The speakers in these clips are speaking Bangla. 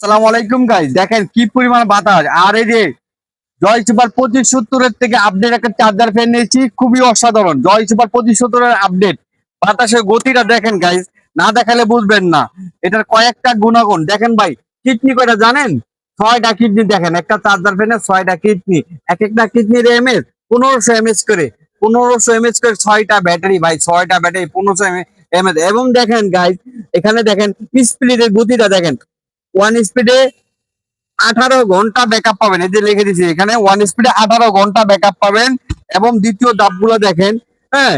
আসসালামু আলাইকুম গাইস, দেখেন কি পরিমাণ বাতাস। আর এই যে জয় সুপার 2570 থেকে আপডেট একটা চার্জার ফ্যান নিয়েছি, খুবই অসাধারণ। জয় সুপার 2570 আপডেট, বাতাসের গতিটা দেখেন গাইস, না দেখালে বুঝবেন না। এটার কয়েকটা গুণাগুণ দেখেন ভাই। কিডনি কয়টা জানেন? 6টা কিডনি। দেখেন একটা চার্জার ফ্যানের 6টা কিডনি, এক একটা কিডনির এমএস 1500 এমএস করে, 1500 এমএস করে 6টা ব্যাটারি ভাই, 6টা ব্যাটারি 1500 এমএস। এবং দেখেন গাইস, এখানে দেখেন স্পিডের গতিটা দেখেন। ওয়ান স্পিডে 18 ঘন্টা ব্যাকআপ পাবেন। এই যে লিখে দিচ্ছি এখানে, ওয়ান স্পিডে 18 ঘন্টা ব্যাকআপ পাবেন। এবং দ্বিতীয় ধাপগুলো দেখেন। হ্যাঁ,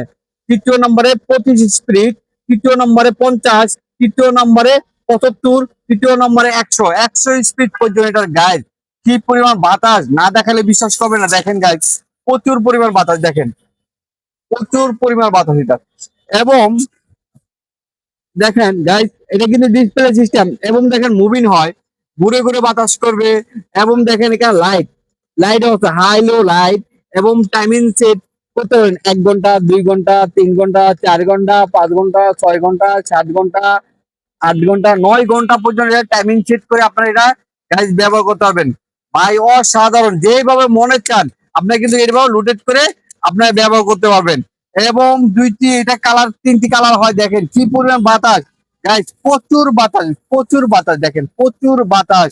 তৃতীয় নম্বরে 25 স্পিড, তৃতীয় নম্বরে 50, তৃতীয় নম্বরে 75, তৃতীয় নম্বরে 100 স্পিড পর্যন্ত এটার গাইড। কি পরিমাণ বাতাস, না দেখালে বিশ্বাস করবে না। দেখেন গাইড, প্রচুর পরিমাণ বাতাস দেখেন, প্রচুর পরিমাণ বাতাস এটা। এবং দেখেন গাইস, এটা কিন্তু ডিসপ্লে সিস্টেম। এবং দেখেন মুভিং হয়, ঘুরে ঘুরে বাতাস করবে। এবং দেখেন এখানে লাইট, লাইট হচ্ছে হাই লো লাইট। এবং টাইমিং সেট করতে পারেন 1 ঘন্টা, 2 ঘন্টা, 3 ঘন্টা, 4 ঘন্টা, 5 ঘন্টা, 6 ঘন্টা, 7 ঘন্টা, 8 ঘন্টা, 9 ঘন্টা পর্যন্ত টাইমিং সেট করে আপনারা এটা গাইস ব্যবহার করতে পারবেন। ভাই অসাধারণ, যেভাবে মনে চান আপনারা কিন্তু এইভাবে রোটেট করে আপনারা ব্যবহার করতে পারবেন। এবং এটা কালার, 3টি কালার হয়। দেখেন কি পরিমাণ বাতাস গাইস, প্রচুর বাতাস, প্রচুর বাতাস দেখেন, প্রচুর বাতাস।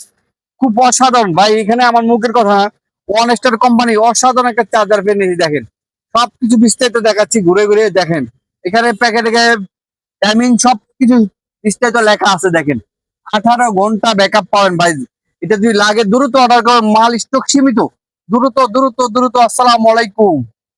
খুব অসাধারণ ভাই। এখানে আমার মুখের কথা, ওয়ান স্টার কোম্পানি অসাধারণ একটা চার্জার ফ্যান নিয়েছি। দেখেন সবকিছু বিস্তারিত দেখাচ্ছি ঘুরে ঘুরে। দেখেন এখানে প্যাকেটে টাইমিং সবকিছু বিস্তারিত লেখা আছে। দেখেন 18 ঘন্টা ব্যাকআপ পাবেন ভাই। এটা যদি লাগে দ্রুত অর্ডার করেন, মাল স্টক সীমিত। দ্রুত দ্রুত দ্রুত। আসসালামু আলাইকুম।